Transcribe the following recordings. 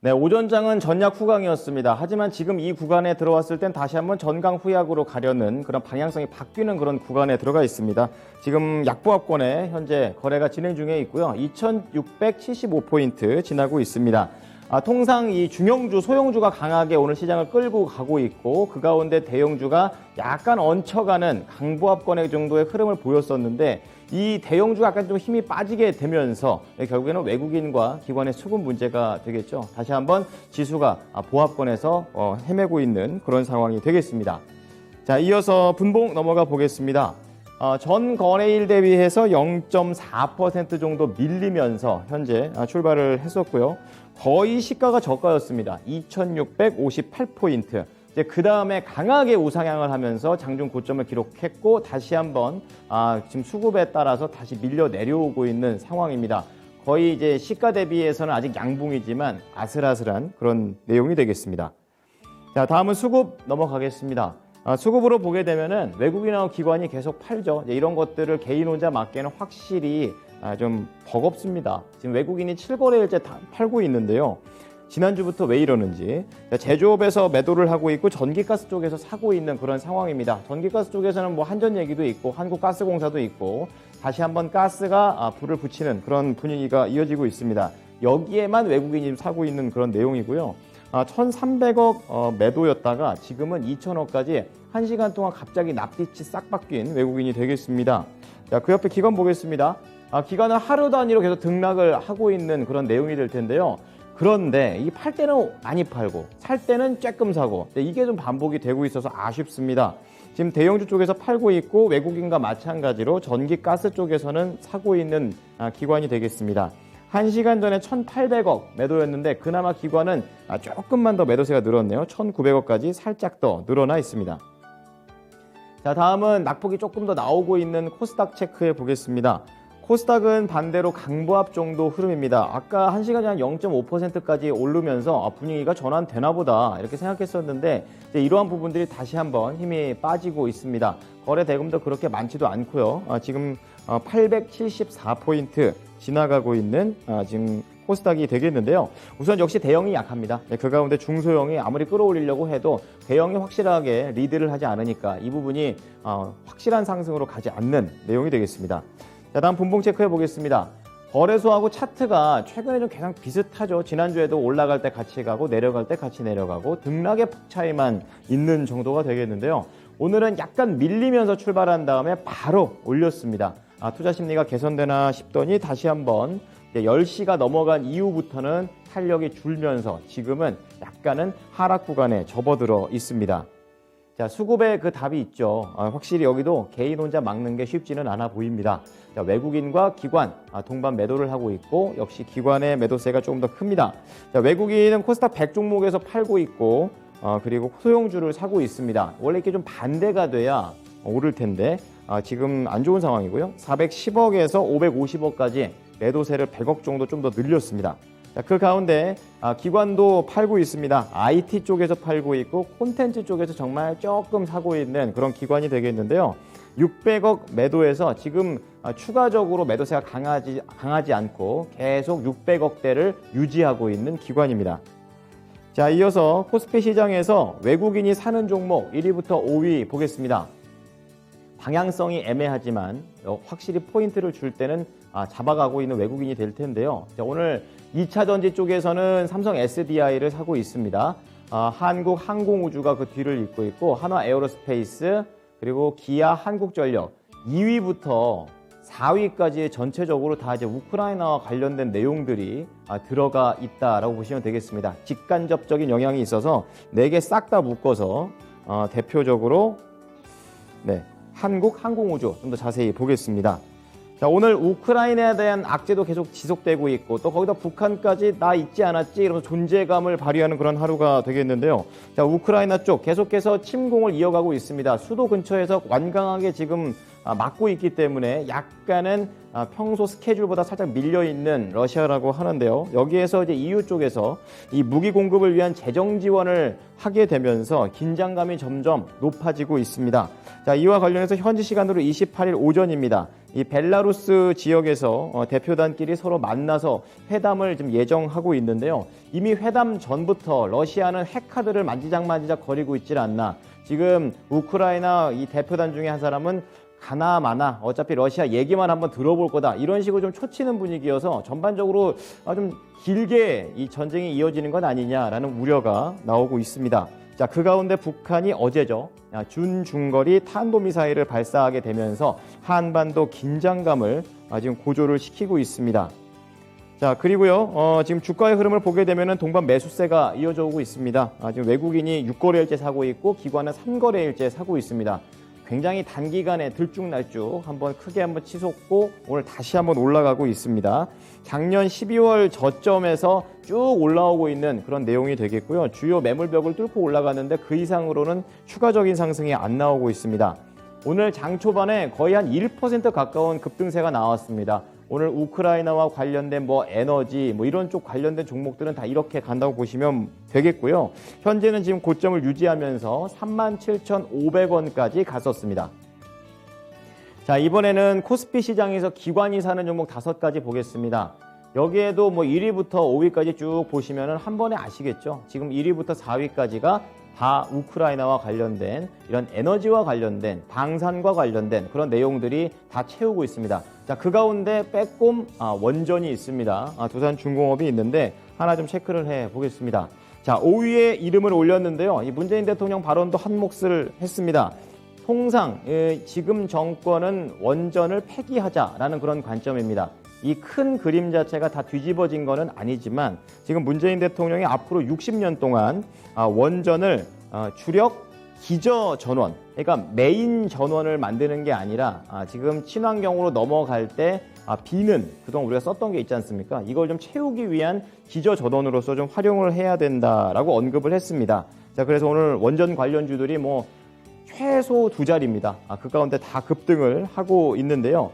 네, 오전장은 전약 후강이었습니다. 하지만 지금 이 구간에 들어왔을 땐 다시 한번 전강 후약으로 가려는 그런 방향성이 바뀌는 그런 구간에 들어가 있습니다. 지금 약보합권에 현재 거래가 진행 중에 있고요. 2675포인트 지나고 있습니다. 통상 이 중형주, 소형주가 강하게 오늘 시장을 끌고 가고 있고 그 가운데 대형주가 약간 얹혀가는 강보합권의 정도의 흐름을 보였었는데 이 대형주가 약간 좀 힘이 빠지게 되면서 결국에는 외국인과 기관의 수급 문제가 되겠죠. 다시 한번 지수가 보합권에서 헤매고 있는 그런 상황이 되겠습니다. 자, 이어서 분봉 넘어가 보겠습니다. 전 거래일 대비해서 0.4% 정도 밀리면서 현재 출발을 했었고요. 거의 시가가 저가였습니다. 2658포인트. 이제 그 다음에 강하게 우상향을 하면서 장중 고점을 기록했고 다시 한번 지금 수급에 따라서 다시 밀려 내려오고 있는 상황입니다. 거의 이제 시가 대비해서는 아직 양봉이지만 아슬아슬한 그런 내용이 되겠습니다. 자, 다음은 수급 넘어가겠습니다. 수급으로 보게 되면은 외국인하고 기관이 계속 팔죠. 이런 것들을 개인 혼자 맞기에는 확실히 좀 버겁습니다. 지금 외국인이 7거래일째 다 팔고 있는데요. 지난주부터 왜 이러는지 제조업에서 매도를 하고 있고 전기가스 쪽에서 사고 있는 그런 상황입니다. 전기가스 쪽에서는 뭐 한전 얘기도 있고 한국가스공사도 있고 다시 한번 가스가 불을 붙이는 그런 분위기가 이어지고 있습니다. 여기에만 외국인이 사고 있는 그런 내용이고요. 1,300억 매도였다가 지금은 2,000억까지 1시간 동안 갑자기 납빛이 싹 바뀐 외국인이 되겠습니다. 자, 그 옆에 기관 보겠습니다. 기관은 하루 단위로 계속 등락을 하고 있는 그런 내용이 될 텐데요. 그런데 이 팔 때는 많이 팔고 살 때는 쬐끔 사고 이게 좀 반복이 되고 있어서 아쉽습니다. 지금 대형주 쪽에서 팔고 있고 외국인과 마찬가지로 전기 가스 쪽에서는 사고 있는 기관이 되겠습니다. 1시간 전에 1,800억 매도였는데 그나마 기관은 조금만 더 매도세가 늘었네요. 1,900억까지 살짝 더 늘어나 있습니다. 자, 다음은 낙폭이 조금 더 나오고 있는 코스닥 체크해 보겠습니다. 코스닥은 반대로 강보합 정도 흐름입니다. 아까 1시간 전에 0.5%까지 오르면서 분위기가 전환되나 보다 이렇게 생각했었는데 이제 이러한 부분들이 다시 한번 힘이 빠지고 있습니다. 거래 대금도 그렇게 많지도 않고요. 지금 874포인트 지나가고 있는 지금 코스닥이 되겠는데요. 우선 역시 대형이 약합니다. 그 가운데 중소형이 아무리 끌어올리려고 해도 대형이 확실하게 리드를 하지 않으니까 이 부분이 확실한 상승으로 가지 않는 내용이 되겠습니다. 자, 다음 분봉 체크해 보겠습니다. 거래소하고 차트가 최근에 좀 계속 비슷하죠. 지난주에도 올라갈 때 같이 가고 내려갈 때 같이 내려가고 등락의 폭 차이만 있는 정도가 되겠는데요. 오늘은 약간 밀리면서 출발한 다음에 바로 올렸습니다. 투자 심리가 개선되나 싶더니 다시 한번 10시가 넘어간 이후부터는 탄력이 줄면서 지금은 약간은 하락 구간에 접어들어 있습니다. 자, 수급에 그 답이 있죠. 확실히 여기도 개인 혼자 막는 게 쉽지는 않아 보입니다. 자, 외국인과 기관 동반 매도를 하고 있고 역시 기관의 매도세가 조금 더 큽니다. 자, 외국인은 코스닥 100 종목에서 팔고 있고 그리고 소형주를 사고 있습니다. 원래 이렇게 좀 반대가 돼야 오를 텐데 지금 안 좋은 상황이고요. 410억에서 550억까지 매도세를 100억 정도 좀 더 늘렸습니다. 자, 그 가운데 기관도 팔고 있습니다. IT 쪽에서 팔고 있고 콘텐츠 쪽에서 정말 조금 사고 있는 그런 기관이 되겠는데요. 600억 매도해서 지금 추가적으로 매도세가 강하지 않고 계속 600억대를 유지하고 있는 기관입니다. 자, 이어서 코스피 시장에서 외국인이 사는 종목 1위부터 5위 보겠습니다. 방향성이 애매하지만 확실히 포인트를 줄 때는 잡아가고 있는 외국인이 될 텐데요. 자, 오늘 2차 전지 쪽에서는 삼성 SDI를 사고 있습니다. 한국 항공우주가 그 뒤를 잇고 있고 한화 에어로스페이스 그리고 기아 한국전력 2위부터 4위까지 전체적으로 다 이제 우크라이나와 관련된 내용들이 들어가 있다라고 보시면 되겠습니다. 직간접적인 영향이 있어서 4개 싹 다 묶어서 대표적으로 한국 항공우주 좀 더 자세히 보겠습니다. 자, 오늘 우크라이나에 대한 악재도 계속 지속되고 있고 또 거기다 북한까지 나 있지 않았지 이러면서 존재감을 발휘하는 그런 하루가 되겠는데요. 자, 우크라이나 쪽 계속해서 침공을 이어가고 있습니다. 수도 근처에서 완강하게 지금 막고 있기 때문에 약간은 평소 스케줄보다 살짝 밀려있는 러시아라고 하는데요. 여기에서 이제 EU 쪽에서 이 무기 공급을 위한 재정 지원을 하게 되면서 긴장감이 점점 높아지고 있습니다. 자, 이와 관련해서 현지 시간으로 28일 오전입니다. 이 벨라루스 지역에서 대표단끼리 서로 만나서 회담을 좀 예정하고 있는데요. 이미 회담 전부터 러시아는 핵카드를 만지작 거리고 있질 않나. 지금 우크라이나 이 대표단 중에 한 사람은 가나 마나 어차피 러시아 얘기만 한번 들어볼 거다. 이런 식으로 좀 초치는 분위기여서 전반적으로 좀 길게 이 전쟁이 이어지는 건 아니냐라는 우려가 나오고 있습니다. 자, 그 가운데 북한이 어제죠. 준중거리 탄도미사일을 발사하게 되면서 한반도 긴장감을 지금 고조를 시키고 있습니다. 자, 그리고요, 지금 주가의 흐름을 보게 되면은 동반 매수세가 이어져 오고 있습니다. 지금 외국인이 6거래일째 사고 있고 기관은 3거래일째 사고 있습니다. 굉장히 단기간에 들쭉날쭉 크게 치솟고 오늘 다시 한번 올라가고 있습니다. 작년 12월 저점에서 쭉 올라오고 있는 그런 내용이 되겠고요. 주요 매물벽을 뚫고 올라가는데 그 이상으로는 추가적인 상승이 안 나오고 있습니다. 오늘 장 초반에 거의 한 1% 가까운 급등세가 나왔습니다. 오늘 우크라이나와 관련된 에너지 이런 쪽 관련된 종목들은 다 이렇게 간다고 보시면 되겠고요. 현재는 지금 고점을 유지하면서 37,500원까지 갔었습니다. 자, 이번에는 코스피 시장에서 기관이 사는 종목 5가지 보겠습니다. 여기에도 1위부터 5위까지 쭉 보시면 한 번에 아시겠죠? 지금 1위부터 4위까지가 다 우크라이나와 관련된 이런 에너지와 관련된 방산과 관련된 그런 내용들이 다 채우고 있습니다. 자, 그 가운데 빼꼼 원전이 있습니다. 두산중공업이 있는데 하나 좀 체크를 해 보겠습니다. 자, 5위에 이름을 올렸는데요. 이 문재인 대통령 발언도 한 몫을 했습니다. 통상 지금 정권은 원전을 폐기하자라는 그런 관점입니다. 이 큰 그림 자체가 다 뒤집어진 거는 아니지만 지금 문재인 대통령이 앞으로 60년 동안 원전을 주력 기저 전원, 그러니까 메인 전원을 만드는 게 아니라 지금 친환경으로 넘어갈 때 비는 그동안 우리가 썼던 게 있지 않습니까? 이걸 좀 채우기 위한 기저 전원으로서 좀 활용을 해야 된다라고 언급을 했습니다. 자, 그래서 오늘 원전 관련주들이 최소 2자리입니다. 그 가운데 다 급등을 하고 있는데요.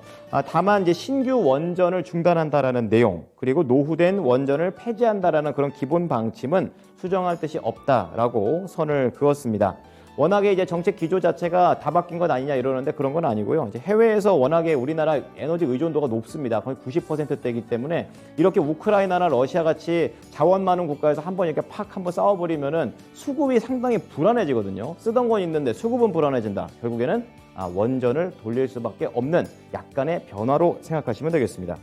다만 이제 신규 원전을 중단한다라는 내용, 그리고 노후된 원전을 폐지한다라는 그런 기본 방침은 수정할 뜻이 없다라고 선을 그었습니다. 워낙에 이제 정책 기조 자체가 다 바뀐 것 아니냐 이러는데 그런 건 아니고요. 이제 해외에서 워낙에 우리나라 에너지 의존도가 높습니다. 거의 90%대이기 때문에 이렇게 우크라이나나 러시아 같이 자원 많은 국가에서 한번 이렇게 팍 한번 싸워버리면은 수급이 상당히 불안해지거든요. 쓰던 건 있는데 수급은 불안해진다. 결국에는 원전을 돌릴 수밖에 없는 약간의 변화로 생각하시면 되겠습니다.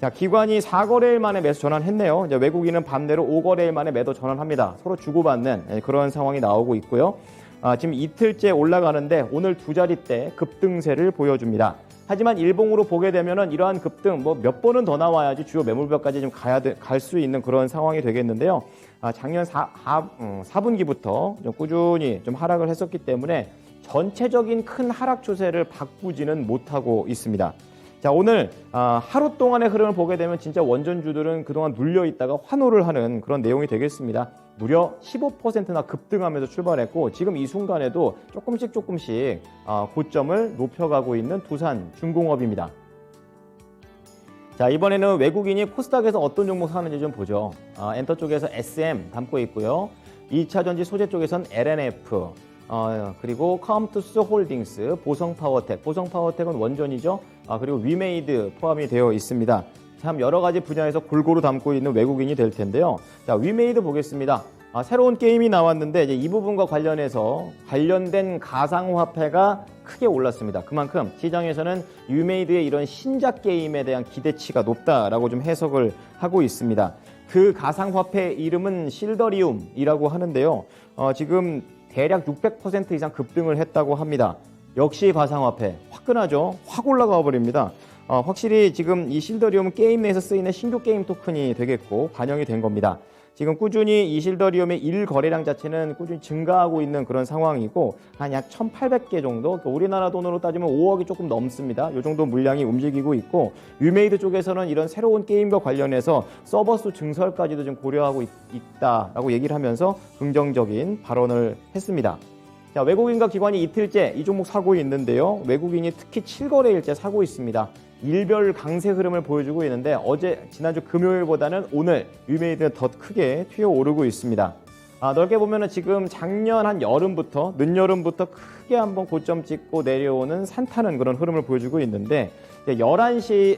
자, 기관이 4거래일 만에 매수 전환했네요. 이제 외국인은 반대로 5거래일 만에 매도 전환합니다. 서로 주고받는 그런 상황이 나오고 있고요. 지금 이틀째 올라가는데 오늘 2자릿대 급등세를 보여줍니다. 하지만 일봉으로 보게 되면은 이러한 급등 몇 번은 더 나와야지 주요 매물벽까지 좀 갈 수 있는 그런 상황이 되겠는데요. 작년 4분기부터 좀 꾸준히 좀 하락을 했었기 때문에 전체적인 큰 하락 추세를 바꾸지는 못하고 있습니다. 자, 오늘 하루 동안의 흐름을 보게 되면 진짜 원전주들은 그동안 눌려 있다가 환호를 하는 그런 내용이 되겠습니다. 무려 15%나 급등하면서 출발했고 지금 이 순간에도 조금씩 고점을 높여가고 있는 두산중공업입니다. 자, 이번에는 외국인이 코스닥에서 어떤 종목 사는지 좀 보죠. 엔터 쪽에서 SM 담고 있고요. 2차전지 소재 쪽에서는 LNF, 그리고 카움투스 홀딩스, 보성파워텍은 원전이죠. 그리고 위메이드 포함이 되어 있습니다. 참 여러 가지 분야에서 골고루 담고 있는 외국인이 될 텐데요. 자, 위메이드 보겠습니다. 새로운 게임이 나왔는데 이제 이 부분과 관련해서 관련된 가상화폐가 크게 올랐습니다. 그만큼 시장에서는 위메이드의 이런 신작 게임에 대한 기대치가 높다라고 좀 해석을 하고 있습니다. 그 가상화폐 이름은 실더리움이라고 하는데요. 지금 대략 600% 이상 급등을 했다고 합니다. 역시 가상화폐 화끈하죠. 확 올라가 버립니다. 확실히 지금 이 실더리움은 게임 내에서 쓰이는 신규 게임 토큰이 되겠고 반영이 된 겁니다. 지금 꾸준히 이 실더리움의 일거래량 자체는 꾸준히 증가하고 있는 그런 상황이고 한 약 1,800개 정도, 우리나라 돈으로 따지면 5억이 조금 넘습니다. 이 정도 물량이 움직이고 있고 위메이드 쪽에서는 이런 새로운 게임과 관련해서 서버 수 증설까지도 좀 고려하고 있다라고 얘기를 하면서 긍정적인 발언을 했습니다. 자, 외국인과 기관이 이틀째 이 종목 사고 있는데요. 외국인이 특히 7거래일째 사고 있습니다. 일별 강세 흐름을 보여주고 있는데 지난주 금요일보다는 오늘 위메이드는 더 크게 튀어오르고 있습니다. 넓게 보면은 지금 작년 한 여름부터 늦여름부터 크게 한번 고점 찍고 내려오는 산타는 그런 흐름을 보여주고 있는데 11시에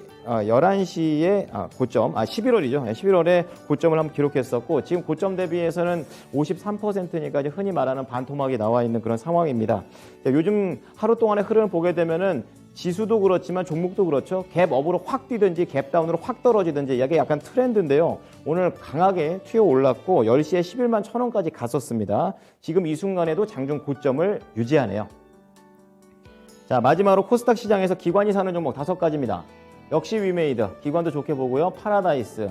고점 11월이죠. 11월에 고점을 한번 기록했었고 지금 고점 대비해서는 53%니까 이제 흔히 말하는 반토막이 나와 있는 그런 상황입니다. 요즘 하루 동안의 흐름을 보게 되면은 지수도 그렇지만 종목도 그렇죠. 갭업으로 확 뛰든지 갭다운으로 확 떨어지든지 이게 약간 트렌드인데요. 오늘 강하게 튀어 올랐고 10시에 11만 1,000원까지 갔었습니다. 지금 이 순간에도 장중 고점을 유지하네요. 자, 마지막으로 코스닥 시장에서 기관이 사는 종목 5가지입니다. 역시 위메이드, 기관도 좋게 보고요. 파라다이스,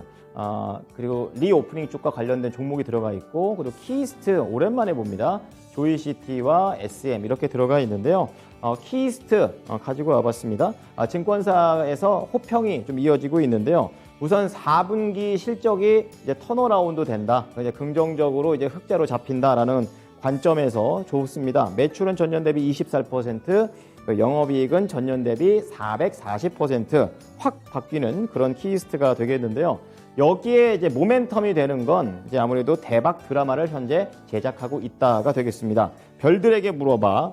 그리고 리오프닝 쪽과 관련된 종목이 들어가 있고, 그리고 키스트 오랜만에 봅니다. 조이시티와 SM 이렇게 들어가 있는데요. 키스트 가지고 와봤습니다. 증권사에서 호평이 좀 이어지고 있는데요. 우선 4분기 실적이 이제 턴어라운드 된다. 이제 긍정적으로 이제 흑자로 잡힌다라는 관점에서 좋습니다. 매출은 전년 대비 24%, 영업이익은 전년 대비 440%확 바뀌는 그런 키스트가 되겠는데요. 여기에 이제 모멘텀이 되는 건 이제 아무래도 대박 드라마를 현재 제작하고 있다가 되겠습니다. 별들에게 물어봐.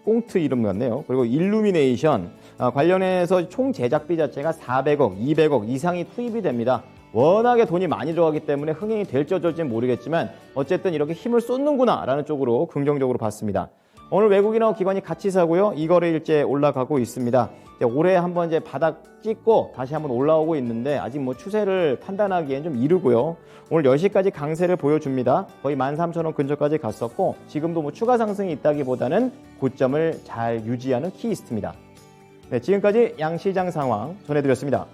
꽁트 이름 같네요. 그리고 일루미네이션 관련해서 총 제작비 자체가 400억, 200억 이상이 투입이 됩니다. 워낙에 돈이 많이 들어가기 때문에 흥행이 될지 어쩔지는 모르겠지만 어쨌든 이렇게 힘을 쏟는구나 라는 쪽으로 긍정적으로 봤습니다. 오늘 외국인하고 기관이 같이 사고요. 이거래일째 올라가고 있습니다. 올해 한번 이제 바닥 찍고 다시 한번 올라오고 있는데 아직 뭐 추세를 판단하기엔 좀 이르고요. 오늘 10시까지 강세를 보여줍니다. 거의 13,000원 근처까지 갔었고 지금도 뭐 추가 상승이 있다기보다는 고점을 잘 유지하는 키이스트입니다. 네, 지금까지 양시장 상황 전해드렸습니다.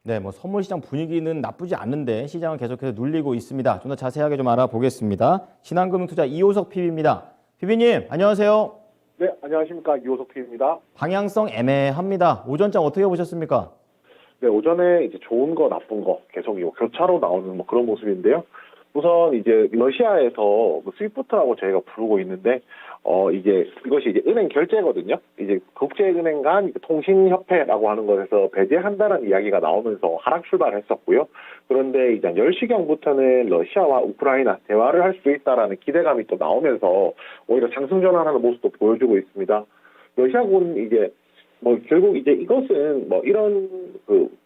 네, 뭐 선물 시장 분위기는 나쁘지 않은데 시장은 계속해서 눌리고 있습니다. 좀 더 자세하게 좀 알아보겠습니다. 신한금융투자 이호석 PB입니다. PB님, 안녕하세요. 네, 안녕하십니까. 이호석 PB입니다. 방향성 애매합니다. 오전장 어떻게 보셨습니까? 네, 오전에 이제 좋은 거, 나쁜 거 계속 교차로 나오는 뭐 그런 모습인데요. 우선 이제 러시아에서 스위프트라고 저희가 부르고 있는데, 이것이 이제 은행 결제거든요. 이제 국제은행 간 통신협회라고 하는 것에서 배제한다는 이야기가 나오면서 하락 출발했었고요. 그런데 이제 10시경부터는 러시아와 우크라이나 대화를 할 수 있다라는 기대감이 또 나오면서 오히려 상승 전환하는 모습도 보여주고 있습니다. 러시아군 이제 결국 이제 이것은 이런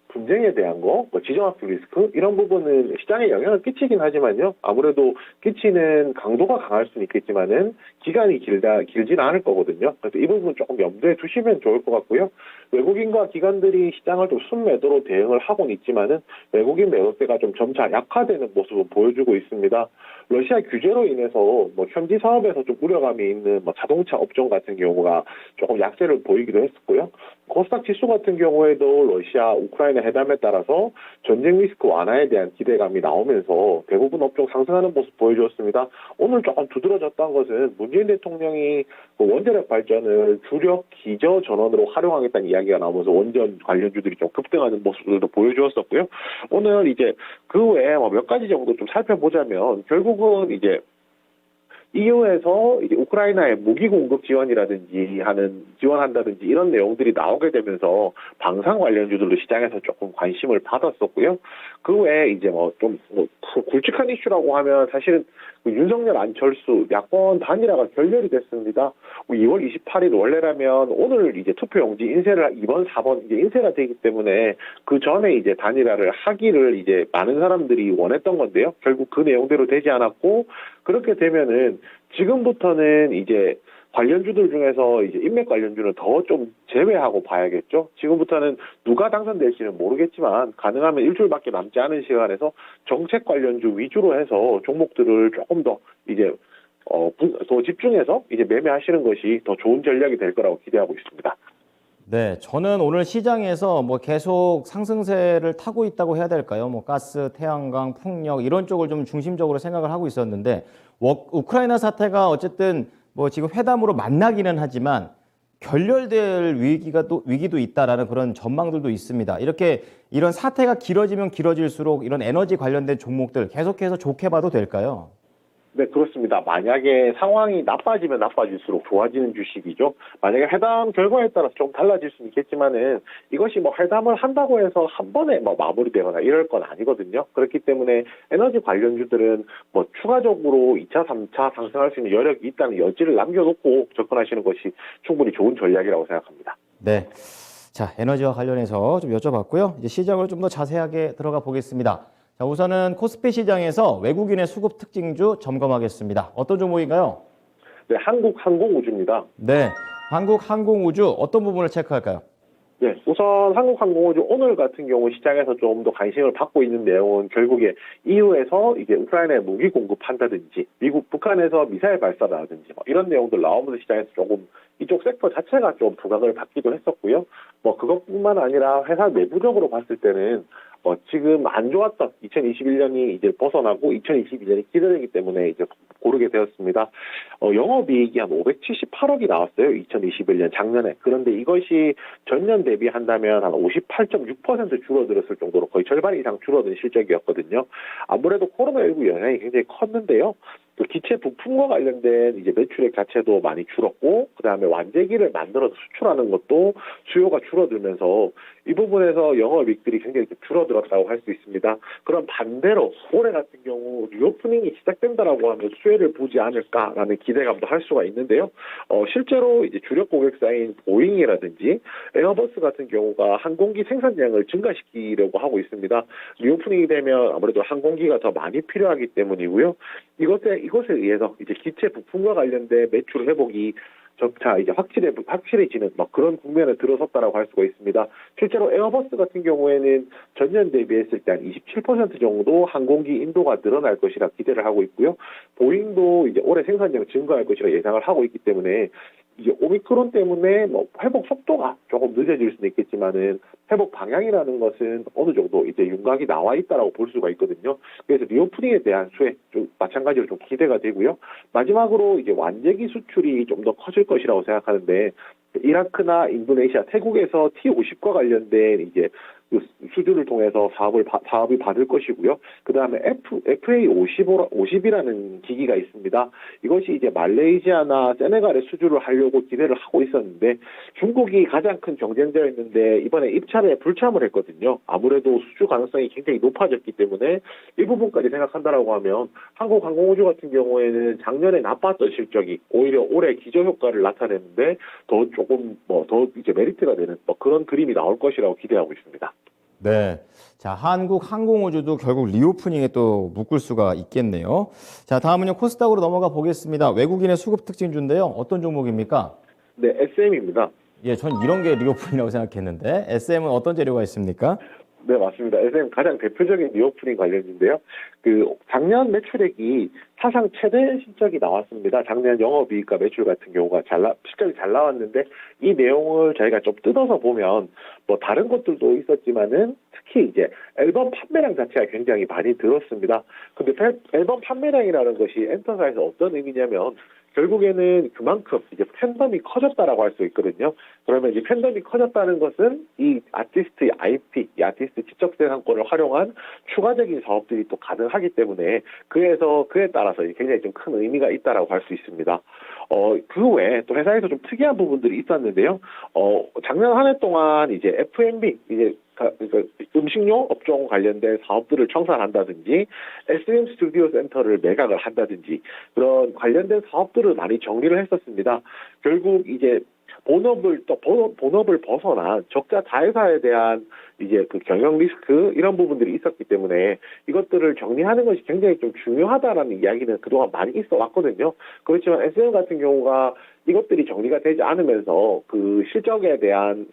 분쟁에 대한 지정학적 리스크 이런 부분은 시장에 영향을 끼치긴 하지만요. 아무래도 끼치는 강도가 강할 수는 있겠지만은 기간이 길지는 않을 거거든요. 그래서 이 부분 조금 염두에 두시면 좋을 것 같고요. 외국인과 기관들이 시장을 좀 순매도로 대응을 하고는 있지만은 외국인 매도세가 좀 점차 약화되는 모습을 보여주고 있습니다. 러시아 규제로 인해서 현지 사업에서 좀 우려감이 있는 자동차 업종 같은 경우가 조금 약세를 보이기도 했었고요. 코스닥 지수 같은 경우에도 러시아, 우크라이나 회담에 따라서 전쟁 리스크 완화에 대한 기대감이 나오면서 대부분 업종 상승하는 모습 보여주었습니다. 오늘 조금 두드러졌던 것은 문재인 대통령이 원자력 발전을 주력 기저 전원으로 활용하겠다는 이야기가 나오면서 원전 관련주들이 좀 급등하는 모습들도 보여주었었고요. 오늘 이제 그 외에 몇 가지 정도 좀 살펴보자면 결국은 이제 EU에서 이제 우크라이나의 무기 공급 지원한다든지 이런 내용들이 나오게 되면서 방산 관련주들도 시장에서 조금 관심을 받았었고요. 그 외에 이제 좀 굵직한 이슈라고 하면 사실은 윤석열 안철수 야권 단일화가 결렬이 됐습니다. 2월 28일 원래라면 오늘 이제 투표용지 인쇄를 2번, 4번 이제 인쇄가 되기 때문에 그 전에 이제 단일화를 하기를 이제 많은 사람들이 원했던 건데요. 결국 그 내용대로 되지 않았고 그렇게 되면은 지금부터는 이제 관련주들 중에서 이제 인맥 관련주는 더 좀 제외하고 봐야겠죠. 지금부터는 누가 당선될지는 모르겠지만 가능하면 일주일밖에 남지 않은 시간에서 정책 관련주 위주로 해서 종목들을 조금 더 이제 더 집중해서 이제 매매하시는 것이 더 좋은 전략이 될 거라고 기대하고 있습니다. 네, 저는 오늘 시장에서 뭐 계속 상승세를 타고 있다고 해야 될까요? 뭐 가스, 태양광, 풍력 이런 쪽을 좀 중심적으로 생각을 하고 있었는데 우크라이나 사태가 어쨌든 뭐 지금 회담으로 만나기는 하지만 결렬될 위기도 있다라는 그런 전망들도 있습니다. 이렇게 이런 사태가 길어지면 길어질수록 이런 에너지 관련된 종목들 계속해서 좋게 봐도 될까요? 네, 그렇습니다. 만약에 상황이 나빠지면 나빠질수록 좋아지는 주식이죠. 만약에 회담 결과에 따라서 좀 달라질 수는 있겠지만은 이것이 뭐 회담을 한다고 해서 한 번에 뭐 마무리되거나 이럴 건 아니거든요. 그렇기 때문에 에너지 관련주들은 뭐 추가적으로 2차, 3차 상승할 수 있는 여력이 있다는 여지를 남겨놓고 접근하시는 것이 충분히 좋은 전략이라고 생각합니다. 네. 자, 에너지와 관련해서 좀 여쭤봤고요. 이제 시장을 좀 더 자세하게 들어가 보겠습니다. 자, 우선은 코스피 시장에서 외국인의 수급 특징주 점검하겠습니다. 어떤 종목인가요? 네, 한국항공우주입니다. 네, 한국항공우주 어떤 부분을 체크할까요? 네, 우선 한국항공우주 오늘 같은 경우 시장에서 좀 더 관심을 받고 있는 내용은 결국에 EU에서 이제 우크라이나에 무기 공급한다든지 북한에서 미사일 발사라든지 뭐 이런 내용들 나오면서 시장에서 조금 이쪽 섹터 자체가 좀 부각을 받기도 했었고요. 뭐 그것뿐만 아니라 회사 내부적으로 봤을 때는 지금 안 좋았던 2021년이 이제 벗어나고 2022년이 기다리기 때문에 이제 고르게 되었습니다. 영업이익이 한 578억이 나왔어요. 2021년 작년에. 그런데 이것이 전년 대비한다면 한 58.6% 줄어들었을 정도로 거의 절반 이상 줄어든 실적이었거든요. 아무래도 코로나19 영향이 굉장히 컸는데요. 또 기체 부품과 관련된 이제 매출액 자체도 많이 줄었고, 그 다음에 완제기를 만들어서 수출하는 것도 수요가 줄어들면서 이 부분에서 영업이익들이 굉장히 줄어들었다고 할 수 있습니다. 그럼 반대로 올해 같은 경우 리오프닝이 시작된다라고 하면 수혜를 보지 않을까라는 기대감도 할 수가 있는데요. 실제로 이제 주력 고객사인 보잉이라든지 에어버스 같은 경우가 항공기 생산량을 증가시키려고 하고 있습니다. 리오프닝이 되면 아무래도 항공기가 더 많이 필요하기 때문이고요. 이것에 의해서 이제 기체 부품과 관련된 매출 회복이 점차 이제 확실해지는 그런 국면에 들어섰다라고 할 수가 있습니다. 실제로 에어버스 같은 경우에는 전년 대비했을 때 한 27% 정도 항공기 인도가 늘어날 것이라 기대를 하고 있고요. 보잉도 이제 올해 생산량 증가할 것이라 예상을 하고 있기 때문에 이제 오미크론 때문에 회복 속도가 조금 늦어질 수는 있겠지만은 회복 방향이라는 것은 어느 정도 이제 윤곽이 나와 있다라고 볼 수가 있거든요. 그래서 리오프닝에 대한 수혜 좀 마찬가지로 좀 기대가 되고요. 마지막으로 이제 완제기 수출이 좀 더 커질 것이라고 생각하는데 이라크나 인도네시아, 태국에서 T50과 관련된 이제 수주를 통해서 사업이 받을 것이고요. 그 다음에 FA50이라는 기기가 있습니다. 이것이 이제 말레이시아나 세네갈에 수주를 하려고 기대를 하고 있었는데 중국이 가장 큰 경쟁자였는데 이번에 입찰에 불참을 했거든요. 아무래도 수주 가능성이 굉장히 높아졌기 때문에 이 부분까지 생각한다라고 하면 한국항공우주 같은 경우에는 작년에 나빴던 실적이 오히려 올해 기저효과를 나타내는데 더 조금 더 이제 메리트가 되는 그런 그림이 나올 것이라고 기대하고 있습니다. 네. 자, 한국항공우주도 결국 리오프닝에 또 묶을 수가 있겠네요. 자, 다음은요, 코스닥으로 넘어가 보겠습니다. 외국인의 수급 특징주인데요. 어떤 종목입니까? 네, SM입니다. 예, 전 이런 게 리오프닝이라고 생각했는데, SM은 어떤 재료가 있습니까? 네, 맞습니다. SM 가장 대표적인 리오프닝 관련인데요. 작년 매출액이 사상 최대 실적이 나왔습니다. 작년 영업이익과 매출 같은 경우가 실적이 잘 나왔는데 이 내용을 저희가 좀 뜯어서 보면 다른 것들도 있었지만은 특히 이제 앨범 판매량 자체가 굉장히 많이 늘었습니다. 근데 앨범 판매량이라는 것이 엔터사에서 어떤 의미냐면 결국에는 그만큼 이제 팬덤이 커졌다라고 할 수 있거든요. 그러면 이 팬덤이 커졌다는 것은 이 아티스트의 IP, 이 아티스트 지적재산권을 활용한 추가적인 사업들이 또 가능하기 때문에 그에 따라서 굉장히 좀 큰 의미가 있다라고 할 수 있습니다. 그 외에 또 회사에서 좀 특이한 부분들이 있었는데요. 작년 한 해 동안 이제 F&B, 이제 음식료 업종 관련된 사업들을 청산한다든지 SM 스튜디오 센터를 매각을 한다든지 그런 관련된 사업들을 많이 정리를 했었습니다. 결국 이제 본업을 벗어난 적자 자회사에 대한 이제 경영 리스크 이런 부분들이 있었기 때문에 이것들을 정리하는 것이 굉장히 좀 중요하다라는 이야기는 그동안 많이 있어 왔거든요. 그렇지만 SM 같은 경우가 이것들이 정리가 되지 않으면서 그 실적에 대한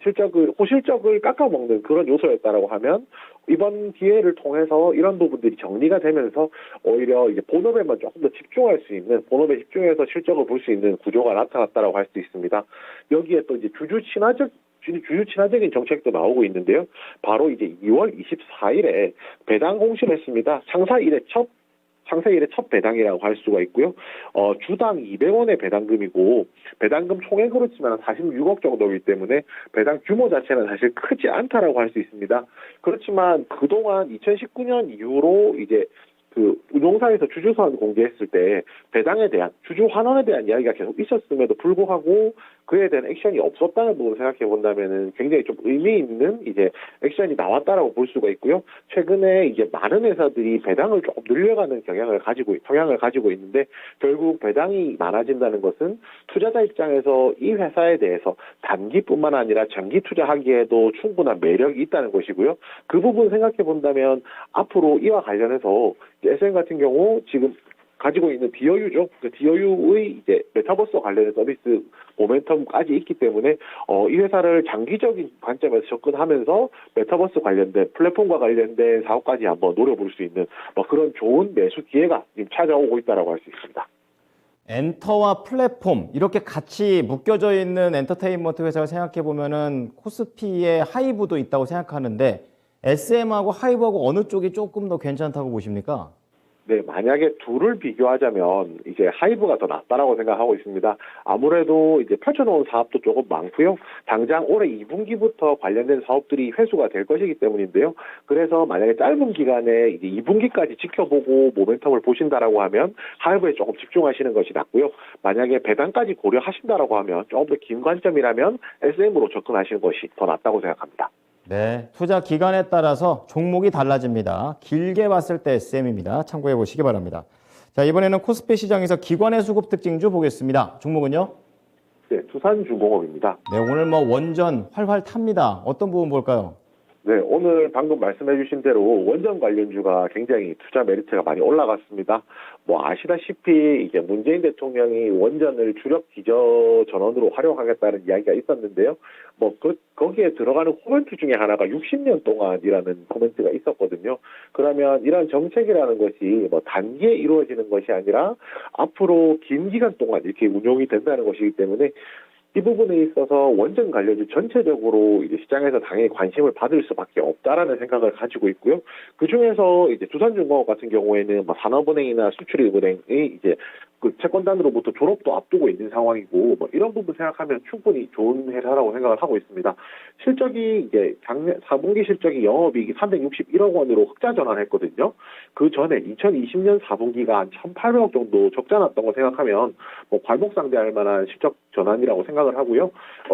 호실적을 깎아먹는 그런 요소였다라고 하면 이번 기회를 통해서 이런 부분들이 정리가 되면서 오히려 이제 본업에만 조금 더 집중할 수 있는, 본업에 집중해서 실적을 볼 수 있는 구조가 나타났다라고 할 수 있습니다. 여기에 또 이제 주주 친화적인 정책도 나오고 있는데요. 바로 이제 2월 24일에 배당 공시를 했습니다. 창사 이래 첫 배당이라고 할 수가 있고요. 주당 200원의 배당금이고, 배당금 총액으로 치면 46억 정도이기 때문에 배당 규모 자체는 사실 크지 않다라고 할 수 있습니다. 그렇지만 그동안 2019년 이후로 이제 그 운용사에서 주주서한 공개했을 때 배당에 대한, 주주 환원에 대한 이야기가 계속 있었음에도 불구하고 그에 대한 액션이 없었다는 부분을 생각해 본다면은 굉장히 좀 의미 있는 이제 액션이 나왔다라고 볼 수가 있고요. 최근에 이제 많은 회사들이 배당을 조금 늘려가는 성향을 가지고 있는데, 결국 배당이 많아진다는 것은 투자자 입장에서 이 회사에 대해서 단기뿐만 아니라 장기 투자하기에도 충분한 매력이 있다는 것이고요. 그 부분 생각해 본다면 앞으로 이와 관련해서 SM 같은 경우 지금 가지고 있는 디어유죠. 그 디어유의 이제 메타버스 관련된 서비스 모멘텀까지 있기 때문에 이 회사를 장기적인 관점에서 접근하면서 메타버스 관련된 플랫폼과 관련된 사업까지 한번 노려볼 수 있는 그런 좋은 매수 기회가 지금 찾아오고 있다라고 할 수 있습니다. 엔터와 플랫폼 이렇게 같이 묶여져 있는 엔터테인먼트 회사를 생각해 보면은 코스피에 하이브도 있다고 생각하는데 SM하고 하이브하고 어느 쪽이 조금 더 괜찮다고 보십니까? 네, 만약에 둘을 비교하자면 이제 하이브가 더 낫다라고 생각하고 있습니다. 아무래도 이제 펼쳐놓은 사업도 조금 많고요. 당장 올해 2분기부터 관련된 사업들이 회수가 될 것이기 때문인데요. 그래서 만약에 짧은 기간에 이제 2분기까지 지켜보고 모멘텀을 보신다라고 하면 하이브에 조금 집중하시는 것이 낫고요. 만약에 배당까지 고려하신다라고 하면 조금 더 긴 관점이라면 SM으로 접근하시는 것이 더 낫다고 생각합니다. 네, 투자 기간에 따라서 종목이 달라집니다. 길게 봤을 때 SM입니다. 참고해 보시기 바랍니다. 자, 이번에는 코스피 시장에서 기관의 수급 특징주 보겠습니다. 종목은요? 네, 두산중공업입니다. 네, 오늘 뭐 원전 활활 탑니다. 어떤 부분 볼까요? 네, 오늘 방금 말씀해 주신 대로 원전 관련주가 굉장히 투자 메리트가 많이 올라갔습니다. 아시다시피 이제 문재인 대통령이 원전을 주력 기저 전원으로 활용하겠다는 이야기가 있었는데요. 거기에 들어가는 코멘트 중에 하나가 60년 동안이라는 코멘트가 있었거든요. 그러면 이런 정책이라는 것이 단기에 이루어지는 것이 아니라 앞으로 긴 기간 동안 이렇게 운용이 된다는 것이기 때문에 이 부분에 있어서 원전 관련주 전체적으로 이제 시장에서 당연히 관심을 받을 수밖에 없다라는 생각을 가지고 있고요. 그 중에서 이제 두산중공업 같은 경우에는 산업은행이나 수출입은행의 이제 그 채권단으로부터 졸업도 앞두고 있는 상황이고 이런 부분 생각하면 충분히 좋은 회사라고 생각을 하고 있습니다. 실적이 이제 작년 4분기 실적이 영업이익이 361억 원으로 흑자 전환했거든요. 그 전에 2020년 4분기가 한 1,800억 정도 적자 났던 거 생각하면 괄목상대할 만한 실적 전환이라고 생각을 하고요.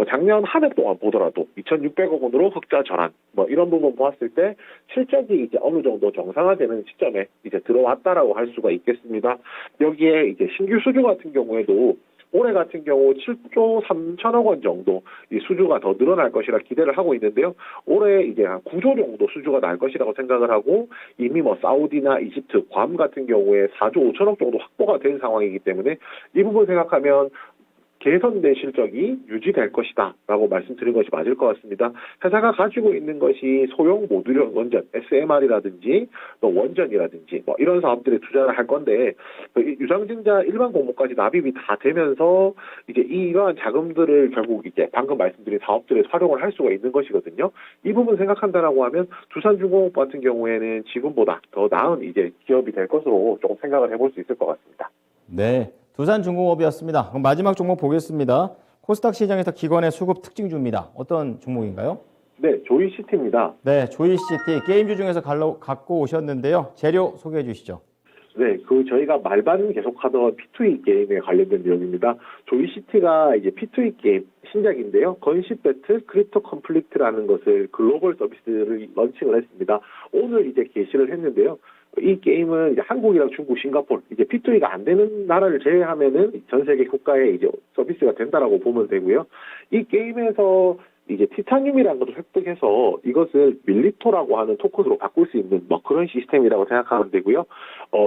작년 한 해 동안 보더라도 2,600억 원으로 흑자 전환 이런 부분 보았을 때 실적이 이제 어느 정도 정상화되는 시점에 이제 들어왔다라고 할 수가 있겠습니다. 여기에 이제 신규 수주 같은 경우에도 올해 같은 경우 7조 3천억 원 정도 이 수주가 더 늘어날 것이라 기대를 하고 있는데요. 올해 이제 한 9조 정도 수주가 날 것이라고 생각을 하고 이미 사우디나 이집트, 괌 같은 경우에 4조 5천억 정도 확보가 된 상황이기 때문에 이 부분 생각하면 개선된 실적이 유지될 것이다 라고 말씀드린 것이 맞을 것 같습니다. 회사가 가지고 있는 것이 소형 모듈형 원전, SMR이라든지 원전이라든지 이런 사업들에 투자를 할 건데 유상증자 일반 공모까지 납입이 다 되면서 이제 이러한 자금들을 결국 이제 방금 말씀드린 사업들에 활용을 할 수가 있는 것이거든요. 이 부분 생각한다라고 하면 두산중공업 같은 경우에는 지금보다 더 나은 이제 기업이 될 것으로 조금 생각을 해볼 수 있을 것 같습니다. 네. 두산중공업이었습니다. 그럼 마지막 종목 보겠습니다. 코스닥 시장에서 기관의 수급 특징주입니다. 어떤 종목인가요? 네, 조이시티입니다. 네, 조이시티 게임주 중에서 갖고 오셨는데요. 재료 소개해 주시죠. 네, 저희가 말반 계속하던 P2E 게임에 관련된 내용입니다. 조이시티가 이제 P2E 게임 신작인데요. 건십 배틀 크립토 컴플리트라는 것을 글로벌 서비스를 런칭을 했습니다. 오늘 이제 게시를 했는데요. 이 게임은 이제 한국이랑 중국, 싱가포르, 이제 P2E가 안 되는 나라를 제외하면은 전 세계 국가에 이제 서비스가 된다라고 보면 되고요. 이 게임에서 이제 티타늄이라는 것을 획득해서 이것을 밀리토라고 하는 토큰으로 바꿀 수 있는 뭐 그런 시스템이라고 생각하면 되고요.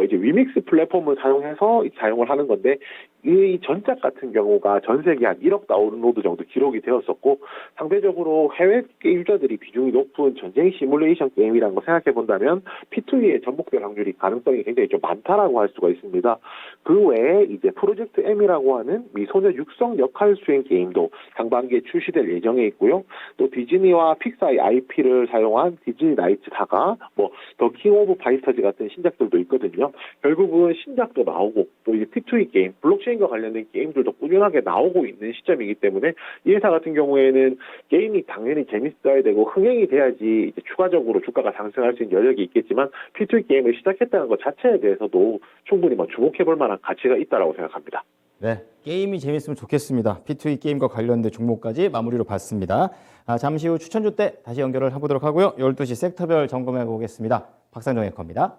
이제 위믹스 플랫폼을 사용해서 사용을 하는 건데 이 전작 같은 경우가 전 세계 한 1억 다운로드 정도 기록이 되었었고 상대적으로 해외 유저들이 비중이 높은 전쟁 시뮬레이션 게임이라는 걸 생각해 본다면 P2E에 접목될 확률이 가능성이 굉장히 좀 많다라고 할 수가 있습니다. 그 외에 이제 프로젝트 M이라고 하는 미소녀 육성 역할 수행 게임도 상반기에 출시될 예정에 있고요. 또 디즈니와 픽사의 IP를 사용한 디즈니 나이츠 사가 뭐 더 킹 오브 파이터즈 같은 신작들도 있거든요. 결국은 신작도 나오고 또 이제 P2E 게임, 블록체인과 관련된 게임들도 꾸준하게 나오고 있는 시점이기 때문에 이 회사 같은 경우에는 게임이 당연히 재밌어야 되고 흥행이 돼야지 이제 추가적으로 주가가 상승할 수 있는 여력이 있겠지만 P2E 게임을 시작했다는 것 자체에 대해서도 충분히 뭐 주목해볼 만한 가치가 있다라고 생각합니다. 네, 게임이 재밌으면 좋겠습니다. P2E 게임과 관련된 종목까지 마무리로 봤습니다. 잠시 후 추천주 때 다시 연결을 해보도록 하고요. 12시 섹터별 점검해 보겠습니다. 박상정 앵커입니다.